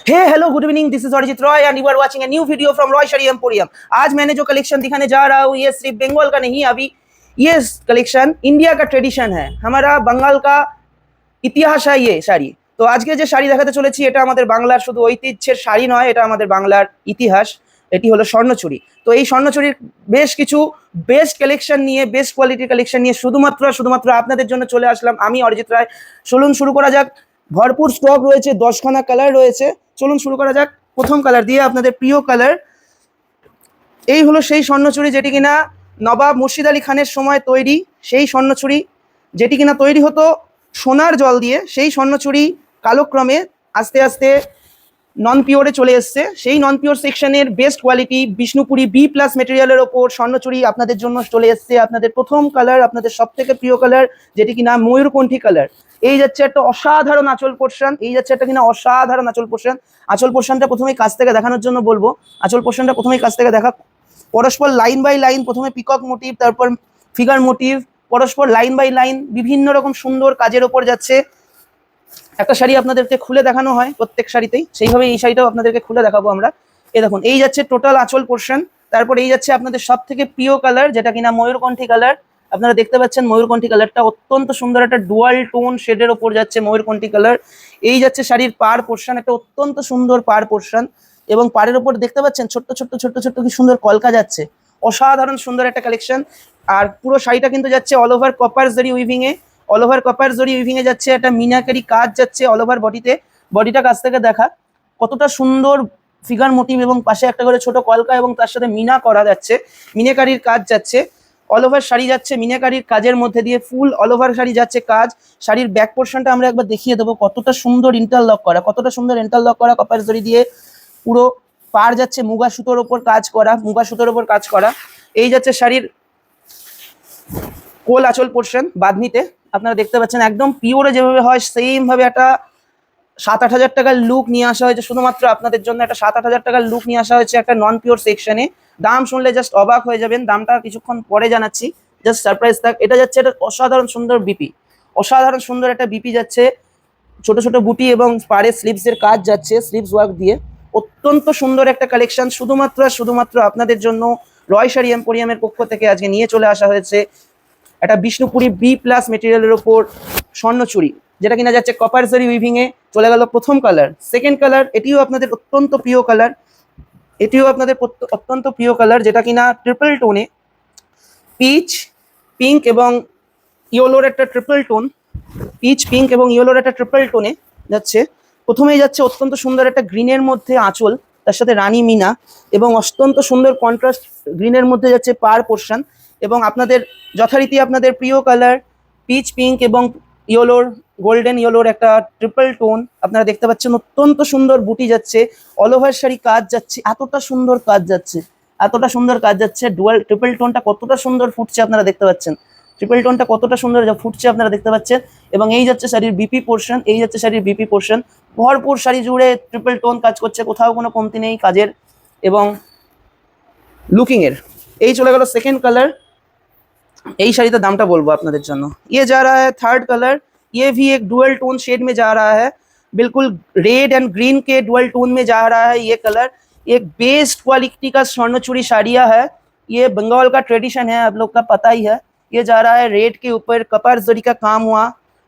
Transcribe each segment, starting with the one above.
Hey hello good evening, this is Arijit Roy and you are watching a new video from Roy sari emporium. आज मैंने जो collection दिखाने जा रहा हूँ ये सिर्फ बंगाल का नहीं, अभी ये कलेक्शन इंडिया का ट्रेडिशन है, हमारा बंगाल का ইতিহাস है ये শাড়ি। তো আজকে যে শাড়ি দেখাতে চলেছি এটা আমাদের বাংলার শুধু ঐতিহ্যের শাড়ি নয়, এটা আমাদের বাংলার ইতিহাস। এটি হলো স্বর্ণচুরি। তো এই স্বর্ণচুরির বেশ কিছু বেস্ট কালেকশন নিয়ে, বেস্ট কোয়ালিটির কালেকশন নিয়ে শুধুমাত্র আপনাদের জন্য চলে আসলাম আমি অরিজিৎ রায়। চলুন শুরু করা যাক। ভরপুর স্টক রয়েছে, 10খানা কালার রয়েছে। চলুন শুরু করা যাক প্রথম কালার দিয়ে, আপনাদের প্রিয় কালার। এই হলো সেই স্বর্ণচুরি যেটি কিনা নবাব মুর্শিদ আলী খানের সময় তৈরি, সেই স্বর্ণচুরি যেটি কিনা তৈরি হতো সোনার জল দিয়ে। সেই স্বর্ণচুরি কালক্রমে আস্তে আস্তে নন পিওরে চলে এসছে। সেই নন পিওর সেকশনের বেস্ট কোয়ালিটি বিষ্ণুপুরি B+ মেটেরিয়ালের ওপর স্বর্ণচুরি আপনাদের জন্য চলে এসছে। আপনাদের প্রথম কালার, আপনাদের সব থেকে প্রিয় কালার যেটি কিনা ময়ূরকণ্ঠী কালার। এই যাচ্ছে একটা অসাধারণ আঁচল পোর্শন, এই যাচ্ছে একটা কিনা অসাধারণ আঁচল পোর্শন। আঁচল পোর্শনটা প্রথমেই কাছ থেকে দেখানোর জন্য বলবো, আঁচল পোর্শনটা প্রথমেই কাছ থেকে দেখা। পরস্পর লাইন বাই লাইন, প্রথমে পিকক মোটিভ, তারপর ফিগার মোটিভ, পরস্পর লাইন বাই লাইন বিভিন্ন রকম সুন্দর কাজের ওপর যাচ্ছে। একটা শাড়ি আপনাদেরকে খুলে দেখানো হয় প্রত্যেক শাড়িতেই, সেইভাবে এই শাড়িটাও আপনাদেরকে খুলে দেখাবো আমরা। এই দেখুন, এই যাচ্ছে টোটাল আঁচল পোর্শন। তারপর এই যাচ্ছে আপনাদের সব থেকে প্রিয় কালার যেটা কিনা ময়ূরকণ্ঠী কালার। আপনারা দেখতে পাচ্ছেন ময়ূরকণ্ঠী কালারটা অত্যন্ত সুন্দর, একটা ডুয়াল টোন শেডের ওপর যাচ্ছে ময়ূরকণ্ঠী কালার। এই যাচ্ছে শাড়ির পাড় পোর্শন, একটা অত্যন্ত সুন্দর পাড় পোর্শন, এবং পাড়ের ওপর দেখতে পাচ্ছেন ছোট্ট ছোট্ট ছোট্ট ছোট্ট কি সুন্দর কলকা যাচ্ছে। অসাধারণ সুন্দর একটা কালেকশন। আর পুরো শাড়িটা কিন্তু যাচ্ছে অল ওভার কপার জরি উইভিং এ, অল ওভার কপার জরি উইভিং এ যাচ্ছে। একটা মিনাকারি কাজ যাচ্ছে অল ওভার বডিতে। বডিটা কাছ থেকে দেখা কতটা সুন্দর ফিগার মোটিভ, এবং পাশে একটা করে ছোট কলকা, এবং তার সাথে মিনা করা যাচ্ছে, মিনাকারির কাজ যাচ্ছে। অল ওভার শাড়ি যাচ্ছে মিনাকারির কাজের মধ্যে দিয়ে, ফুল অল ওভার শাড়ি যাচ্ছে কাজ। শাড়ির ব্যাক পোর্শনটা আমরা একবার দেখিয়ে দেবো কতটা সুন্দর ইন্টারলক করা, কতটা সুন্দর ইন্টারলক করা কপার জরি দিয়ে। পুরো পার যাচ্ছে মুগা সুতোর ওপর কাজ করা, মুগা সুতোর ওপর কাজ করা। এই যাচ্ছে শাড়ির কোল আঁচল পোর্শন বাঁধনিতে, আপনারা দেখতে পাচ্ছেন একদম পিওরে যেভাবে হয় সেম ভাবে একটা 7-8 হাজার টাকার লুক নিয়ে আসা হয়েছে শুধুমাত্র আপনাদের জন্য। একটা 7-8 হাজার টাকার লুক নিয়ে আসা হয়েছে একটা নন পিওর সেকশনে। দাম শুনলে জাস্ট অবাক হয়ে যাবেন, দামটা কিছুক্ষণ পরে জানাচ্ছি, জাস্ট সারপ্রাইজ থাক। এটা যাচ্ছে একটা অসাধারণ সুন্দর বিপি, অসাধারণ সুন্দর একটা বিপি যাচ্ছে, ছোট ছোট বুটি এবং পাড়ে স্লিভসের কাজ যাচ্ছে স্লিভস ওয়ার্ক দিয়ে। অত্যন্ত সুন্দর একটা কালেকশন শুধুমাত্র আপনাদের জন্য রয় শাড়ি এম্পোরিয়ামের পক্ষ থেকে আজকে নিয়ে চলে আসা হয়েছে। একটা বিষ্ণুপুরি B+ মেটেরিয়ালের ওপর স্বর্ণচুরি যেটা কিনা যাচ্ছে কপার জরি উইভিং এ। চলে গেল প্রথম কালার। সেকেন্ড কালার, এটিও আপনাদের অত্যন্ত প্রিয় কালার, এটিও আপনাদের অত্যন্ত প্রিয় কালার যেটা কিনা ট্রিপল টোনে, পিচ পিঙ্ক এবং ইয়েলোর একটা ট্রিপল টোন, পিচ পিঙ্ক এবং ইয়েলোর একটা ট্রিপল টোনে যাচ্ছে। প্রথমেই যাচ্ছে অত্যন্ত সুন্দর একটা গ্রিনের মধ্যে আঁচল, তার সাথে রানী মিনা, এবং অত্যন্ত সুন্দর কন্ট্রাস্ট গ্রিনের মধ্যে যাচ্ছে পার পোর্শন। এবং আপনাদের যথারীতি আপনাদের প্রিয় কালার পিচ পিঙ্ক এবং ইয়েলোর, গোল্ডেন ইয়েলোর একটা ট্রিপল টোন আপনারা দেখতে পাচ্ছেন। অত্যন্ত সুন্দর বুটি যাচ্ছে, অল ওভার শাড়ি কাজ যাচ্ছে, এতটা সুন্দর কাজ যাচ্ছে, এতটা সুন্দর কাজ যাচ্ছে। ডুয়াল ট্রিপল টোনটা কতটা সুন্দর ফুটছে আপনারা দেখতে পাচ্ছেন, ট্রিপল টোনটা কতটা সুন্দর ফুটছে আপনারা দেখতে পাচ্ছেন। এবং এই যাচ্ছে শাড়ির বিপি পোর্শন, এই যাচ্ছে শাড়ির বিপি পোর্শন। ভরপুর শাড়ি জুড়ে ট্রিপল টোন কাজ করছে, কোথাও কোনো কমতি নেই কাজের এবং লুকিং এর। এই চলে গেল সেকেন্ড কালার। এই শাড়িটার দামটা বলবো আপনাদের জন্য। ये जा रहा है थर्ड कलर, ये भी एक डुअल टोन शेड में जा रहा है, बिल्कुल रेड एंड ग्रीन के डुअल टोन में जा रहा है ये कलर। एक बेस्ट क्वालिटी का स्वर्णचूड़ी साड़ियाँ है, ये बंगाल का ट्रेडिशन है, आप लोग का पता ही है। ये जा रहा है रेड के ऊपर कपार जरी का काम हुआ,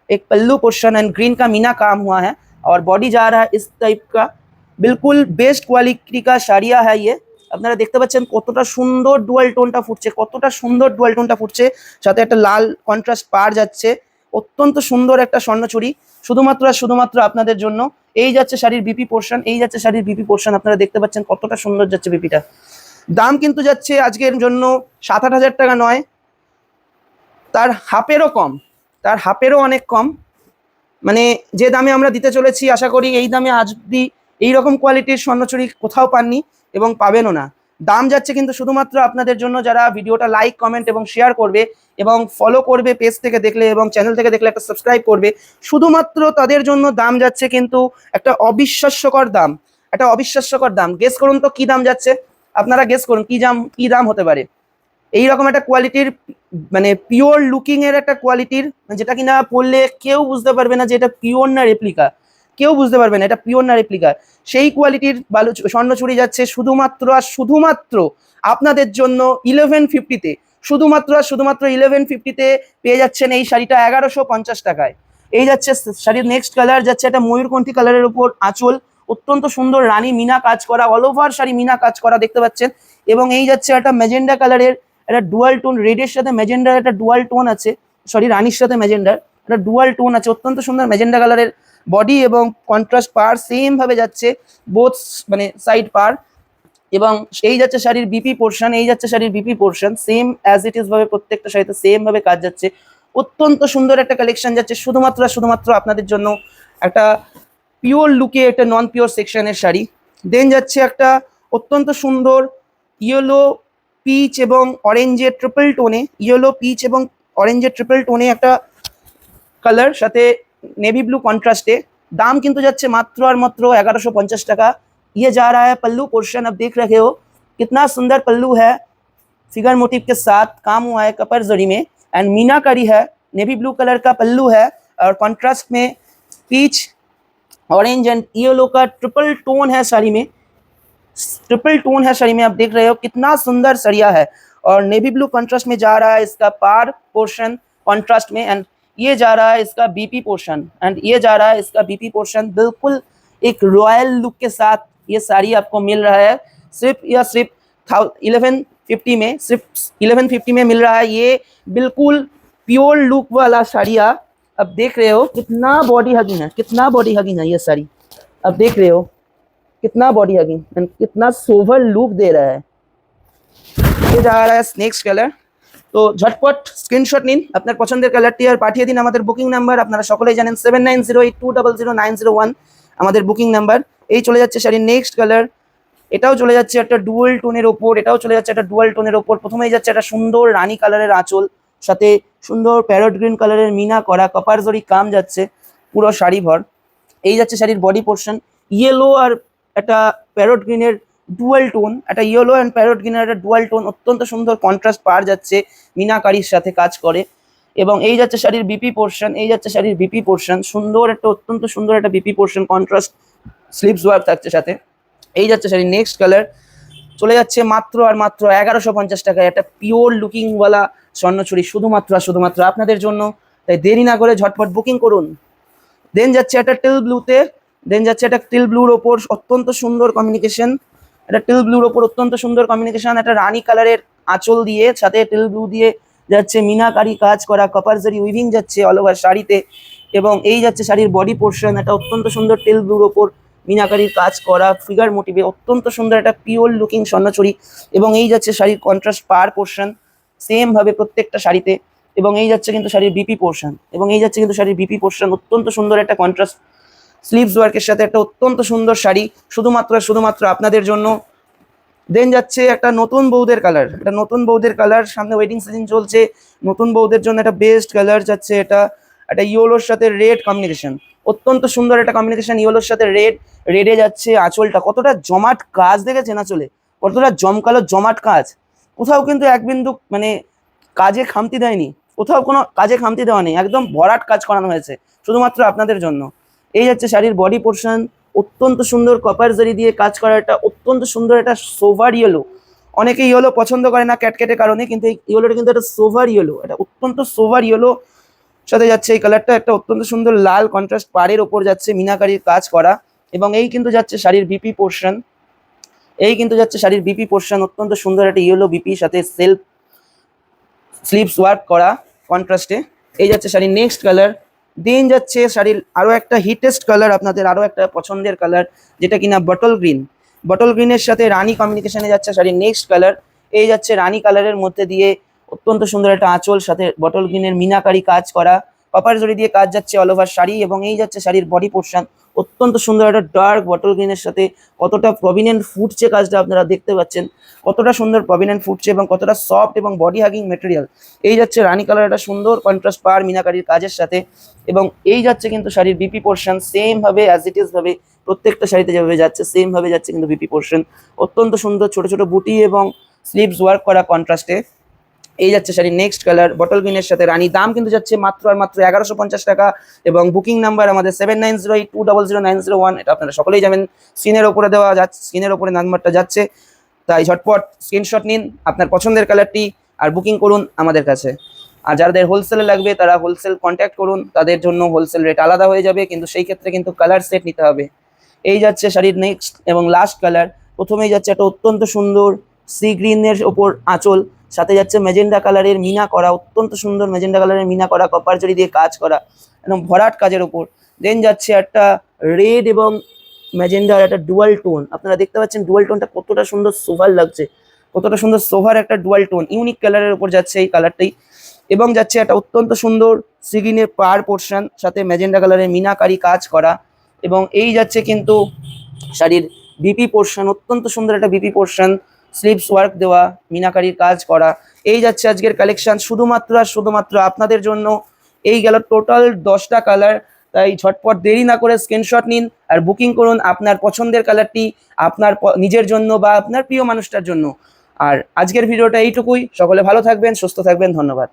एक पल्लू पोर्शन एंड ग्रीन का मीना काम हुआ है, और बॉडी जा रहा है इस टाइप का। बिल्कुल बेस्ट क्वालिटी का साड़ियाँ है ये। আপনারা দেখতে পাচ্ছেন কতটা সুন্দর ডুয়াল টোনটা ফুটছে, কতটা সুন্দর ডুয়াল টোনটা ফুটছে, সাথে একটা লাল কন্ট্রাস্ট পার যাচ্ছে। অত্যন্ত সুন্দর একটা স্বর্ণচুরি শুধুমাত্র আপনাদের জন্য। এই যাচ্ছে শাড়ির বিপি পোর্শন, এই যাচ্ছে শাড়ির বিপি পোর্শন, আপনারা দেখতে পাচ্ছেন কতটা সুন্দর যাচ্ছে বিপিটা। দাম কিন্তু যাচ্ছে আজকের জন্য 7-8 হাজার টাকা নয়, তার হাফেরও কম, তার হাফেরও অনেক কম। মানে যে দামে আমরা দিতে চলেছি আশা করি এই দামে আজ অব্দি এইরকম কোয়ালিটির স্বর্ণচুরি কোথাও পাননি এবং পাবেনও না। দাম যাচ্ছে কিন্তু শুধুমাত্র আপনাদের জন্য যারা ভিডিওটা লাইক কমেন্ট এবং শেয়ার করবে এবং ফলো করবে পেজ থেকে দেখলে এবং চ্যানেল থেকে দেখলে একটা সাবস্ক্রাইব করবে, শুধুমাত্র তাদের জন্য দাম যাচ্ছে কিন্তু একটা অবিশ্বাস্যকর দাম, একটা অবিশ্বাস্যকর দাম। গেস করুন তো কি দাম যাচ্ছে, আপনারা গেস করুন কি দাম হতে পারে। এইরকম একটা কোয়ালিটির মানে পিওর লুকিং এর একটা কোয়ালিটির, যেটা কিনা পড়লে কেউ বুঝতে পারবে না যে এটা পিওর না রেপ্লিকা, কেউ বুঝতে পারবে না এটা পিওর না রেপ্লিকা। সেই কোয়ালিটির স্বর্ণচুরি যাচ্ছে শুধুমাত্র আর শুধুমাত্র আপনাদের জন্য 1150-তে, শুধুমাত্র আর শুধুমাত্র 1150-তে পেয়ে যাচ্ছেন এই শাড়িটা 1150 টাকায়। এই যাচ্ছে শাড়ির নেক্সট কালার, যাচ্ছে একটা ময়ূরকণ্ঠী কালারের উপর আঁচল, অত্যন্ত সুন্দর রানী মিনা কাজ করা, অল ওভার শাড়ি মিনা কাজ করা দেখতে পাচ্ছেন। এবং এই যাচ্ছে একটা ম্যাজেন্ডা কালারের, একটা ডুয়াল টোন, রেডের সাথে ম্যাজেন্ডার একটা ডুয়াল টোন আছে, সরি রানীর সাথে ম্যাজেন্ডার একটা ডুয়াল টোন আছে, অত্যন্ত সুন্দর ম্যাজেন্ডা কালারের বডি এবং কন্ট্রাস্ট পার সেম ভাবে যাচ্ছে, বোথ মানে সাইড পার। এবং এই যাচ্ছে শাড়ির বিপি পোর্শন, এই যাচ্ছে শাড়ির BP portion, same as it is ভাবে প্রত্যেকটা শাড়িতে সেম ভাবে কাজ যাচ্ছে। অত্যন্ত সুন্দর একটা কালেকশন যাচ্ছে শুধুমাত্র শুধুমাত্র আপনাদের জন্য, একটা পিওর লুকে একটা নন পিওর সেকশনের শাড়ি। দেন যাচ্ছে একটা অত্যন্ত সুন্দর ইয়েলো পিচ এবং অরেঞ্জের ট্রিপল টোনে, ইয়েলো পিচ এবং অরেঞ্জের ট্রিপল টোনে একটা কালার, সাথে নেভি ব্লু কন্ट्रास्टे। दाम किंतु जाच्छे मात्र और मात्र 1150 टाका। ये जा रहा है पल्लू पोर्शन, अब देख रहे हो कितना सुंदर पल्लू है, फिगर मोटिव के साथ काम हुआ है कपर जरी में, एंड मीनाकारी है, नेवी ब्लू कलर का पल्लू है और कॉन्ट्रास्ट में पीच ऑरेंज एंड येलो का ट्रिपल टोन है साड़ी में, ट्रिपल टोन है साड़ी में। आप देख रहे हो कितना सुंदर सरिया है, और नेवी ब्लू कॉन्ट्रास्ट में जा रहा है इसका पार पोर्शन कॉन्ट्रास्ट में, एंड ये जा रहा है इसका बीपी पोर्शन, एंड ये जा रहा है इसका बीपी पोर्शन। बिल्कुल एक रॉयल लुक के साथ ये साड़ी आपको मिल रहा है सिर्फ 1150 में, सिर्फ 1150 में मिल रहा है ये बिल्कुल प्योर लुक वाला साड़िया। अब देख रहे हो कितना बॉडी हगिंग है, कितना बॉडी हगिंग है ये साड़ी, अब देख रहे हो कितना बॉडी हगिंग एंड कितना सोवर लुक दे रहा है। ये जा रहा है नेक्स्ट कलर, तो झटपट स्क्रीनशट নিন আপনার পছন্দের কালারটি আর পাঠিয়ে দিন আমাদের বুকিং নাম্বার, আপনারা সকলেই জানেন 790820000901 আমাদের বুকিং নাম্বার। এই চলে যাচ্ছে শাড়ির নেক্সট কালার, এটাও চলে যাচ্ছে একটা ডুয়াল টোনের ওপর, এটাও চলে যাচ্ছে একটা ডুয়াল টোনের ওপর। প্রথমেই যাচ্ছে একটা সুন্দর রানী কালারের আঁচল, সাথে সুন্দর প্যারট গ্রিন কালারের মিনা করা কপার জরি কাম যাচ্ছে পুরো শাড়ি ভর। এই যাচ্ছে শাড়ির বডি পোর্শন, ইয়েলো আর একটা প্যারট গ্রিনের ডুয়াল টোন, একটা ইয়েলো অ্যান্ড প্যারট গ্রিনের একটা ডুয়াল টোন, অত্যন্ত সুন্দর কন্ট্রাস্ট পার যাচ্ছে, মিনাকারির সাথে কাজ করে। এবং এই যাচ্ছে শাড়ির বিপি পোর্শন, এই যাচ্ছে শাড়ির বিপি পোর্শন, সুন্দর একটা অত্যন্ত সুন্দর একটা BP portion, contrast sleeves work থাকছে সাথে। এই যাচ্ছে শাড়ির নেক্সট কালার, চলে যাচ্ছে মাত্র আর মাত্র 1150 টাকায় একটা পিওর লুকিং ওয়ালা স্বর্ণচুরি শুধুমাত্র আর শুধুমাত্র আপনাদের জন্য। তাই দেরি না করে ঝটপট বুকিং করুন। দেন যাচ্ছে একটা টিল ব্লুতে, দেন যাচ্ছে একটা টিল ব্লুর ওপর অত্যন্ত সুন্দর কমিউনিকেশন, একটা টিল ব্লুর ওপর অত্যন্ত সুন্দর কমিউনিকেশন, একটা রানী কালারের আঁচল দিয়ে সাথে টিল ব্লু দিয়ে যাচ্ছে মিনাকারি কাজ করা কপার জরি উইভিং যাচ্ছে অল ওভার শাড়িতে। এবং এই যাচ্ছে শাড়ির বডি পোর্শন, একটা অত্যন্ত সুন্দর টিল ব্লুর ওপর মিনাকারির কাজ করা ফিগার মোটিভে অত্যন্ত সুন্দর একটা পিওর লুকিং স্বর্ণচুরি। এবং এই যাচ্ছে শাড়ির কন্ট্রাস্ট পার পোর্শন সেম ভাবে প্রত্যেকটা শাড়িতে। এবং এই যাচ্ছে কিন্তু শাড়ির বিপি পোর্শন, এবং এই যাচ্ছে কিন্তু শাড়ির বিপি পোর্শন, অত্যন্ত সুন্দর একটা কন্ট্রাস্ট স্লিভস ওয়ার্কের সাথে একটা অত্যন্ত সুন্দর শাড়ি শুধুমাত্র শুধুমাত্র আপনাদের জন্য। দেন যাচ্ছে একটা নতুন বৌদের কালার, একটা নতুন বৌদের কালার, সামনে ওয়েডিং সিজন চলছে, নতুন বৌদের জন্য একটা বেস্ট কালার যাচ্ছে, এটা একটা ইয়েলোর সাথে রেড কম্বিনেশন, অত্যন্ত সুন্দর একটা কম্বিনেশন, ইয়েলোর সাথে রেড, রেডে যাচ্ছে আঁচলটা, কতটা জমাট কাজ দেখেছেন আঁচলে, কতটা জমকালো জমাট কাজ, কোথাও কিন্তু এক বিন্দু মানে কাজে খামতি দেয়নি, কোথাও কোনো কাজে খামতি দেওয়া নেই, একদম ভরাট কাজ করানো হয়েছে শুধুমাত্র আপনাদের জন্য। এই যাচ্ছে শাড়ির বডি পোর্শন, অত্যন্ত সুন্দর কপার জরি দিয়ে কাজ করা, একটা অত্যন্ত সুন্দর একটা সোভার ইয়েলো। অনেকে ইয়েলো পছন্দ করে না ক্যাটকেটে কারণে, কিন্তু এই ইয়েলোটা কিন্তু একটা সোভার ইয়েলো, এটা অত্যন্ত সোভার ইয়েলো সাথে যাচ্ছে এই কালারটা, একটা অত্যন্ত সুন্দর লাল কন্ট্রাস্ট পাড়ের ওপর যাচ্ছে মিনাকারির কাজ করা। এবং এই কিন্তু যাচ্ছে শাড়ির বিপি পোর্শন, এই কিন্তু যাচ্ছে শাড়ির বিপি পোর্শন, অত্যন্ত সুন্দর একটা ইয়েলো বিপি সাথে সেলফ স্লিভস ওয়ার্ক করা কন্ট্রাস্টে। এই যাচ্ছে শাড়ির নেক্সট কালার, দেন যাচ্ছে শাড়ির আরও একটা হিটেস্ট কালার, আপনাদের আরও একটা পছন্দের কালার, যেটা কিনা বটল গ্রিন, বটল গ্রিনের সাথে রানী কম্বিনেশনে যাচ্ছে শাড়ির নেক্সট কালার। এই যাচ্ছে রানী কালারের মধ্যে দিয়ে অত্যন্ত সুন্দর একটা আঁচল, সাথে বটল গ্রিনের মিনাকারি কাজ করা কপার জরি দিয়ে কাজ যাচ্ছে অল ওভার শাড়ি। এবং এই যাচ্ছে শাড়ির বডি পোর্শন, অত্যন্ত সুন্দর একটা ডার্ক বটল গ্রিনের সাথে কতটা প্রভিনেন্ট ফুটছে কাজটা আপনারা দেখতে পাচ্ছেন, কতটা সুন্দর প্রভিনেন্ট ফুটছে এবং কতটা সফট এবং বডি হাগিং মেটেরিয়াল। এই যাচ্ছে রানী কালার, একটা সুন্দর কন্ট্রাস্ট পার মিনাকারির কাজের সাথে। এবং এই যাচ্ছে কিন্তু শাড়ির বিপি পোর্শন, সেম ভাবে অ্যাজ ইট ইজ ভাবে প্রত্যেকটা শাড়িতে যেভাবে যাচ্ছে সেম ভাবে যাচ্ছে কিন্তু বিপি পোর্শন, অত্যন্ত সুন্দর ছোট ছোট বুটি এবং স্লিভস ওয়ার্ক করা কন্ট্রাস্টে। এই যাচ্ছে শাড়ির নেক্সট কালার বটল গ্রিনের সাথে রানী। দাম কিন্তু যাচ্ছে মাত্র আর মাত্র 1150 টাকা, এবং বুকিং নাম্বার আমাদের 7908200901। এটা আপনারা সকলেই জানেন, স্ক্রিনের ওপরে দেওয়া যাচ্ছে, স্ক্রিনের ওপরে নাম্বারটা যাচ্ছে, তাই ঝটপট স্ক্রিনশট নিন আপনার পছন্দের কালারটি আর বুকিং করুন আমাদের কাছে। আর যাদের হোলসেলে লাগবে তারা হোলসেল কন্ট্যাক্ট করুন, তাদের জন্য হোলসেল রেট আলাদা হয়ে যাবে, কিন্তু সেই ক্ষেত্রে কিন্তু কালার সেট নিতে হবে। এই যাচ্ছে শাড়ির নেক্সট এবং লাস্ট কালার। প্রথমেই যাচ্ছে একটা অত্যন্ত সুন্দর সি গ্রিনের ওপর আঁচল, সাথে যাচ্ছে মেজেন্ডা কালারের মিনা করা, অত্যন্ত সুন্দর মেজেন্ডা কালারের মিনা করা, কপার জরি দিয়ে কাজ করা, একদম ভরাট কাজের ওপর। দেন যাচ্ছে একটা রেড এবং ম্যাজেন্ডার একটা ডুয়াল টোন। আপনারা দেখতে পাচ্ছেন ডুয়াল টোনটা কতটা সুন্দর সোভার লাগছে, কতটা সুন্দর সোভার একটা ডুয়াল টোন, ইউনিক কালারের উপর যাচ্ছে এই কালারটাই। এবং যাচ্ছে একটা অত্যন্ত সুন্দর সিগিনের পার পোর্শন, সাথে ম্যাজেন্ডা কালারের মিনাকারি কাজ করা। এবং এই যাচ্ছে কিন্তু শাড়ির বিপি পোর্শন, অত্যন্ত সুন্দর একটা বিপি পোর্শন, স্লিভস ওয়ার্ক দেওয়া, মিনাকারির কাজ করা। এই যাচ্ছে আজকের কালেকশন শুধুমাত্র আর শুধুমাত্র আপনাদের জন্য। এই গেল টোটাল 10টা কালার, তাই ঝটপট দেরি না করে স্ক্রিনশট নিন আর বুকিং করুন আপনার পছন্দের কালারটি আপনার নিজের জন্য বা আপনার প্রিয় মানুষটার জন্য। আর আজকের ভিডিওটা এইটুকুই, সকলে ভালো থাকবেন, সুস্থ থাকবেন, ধন্যবাদ।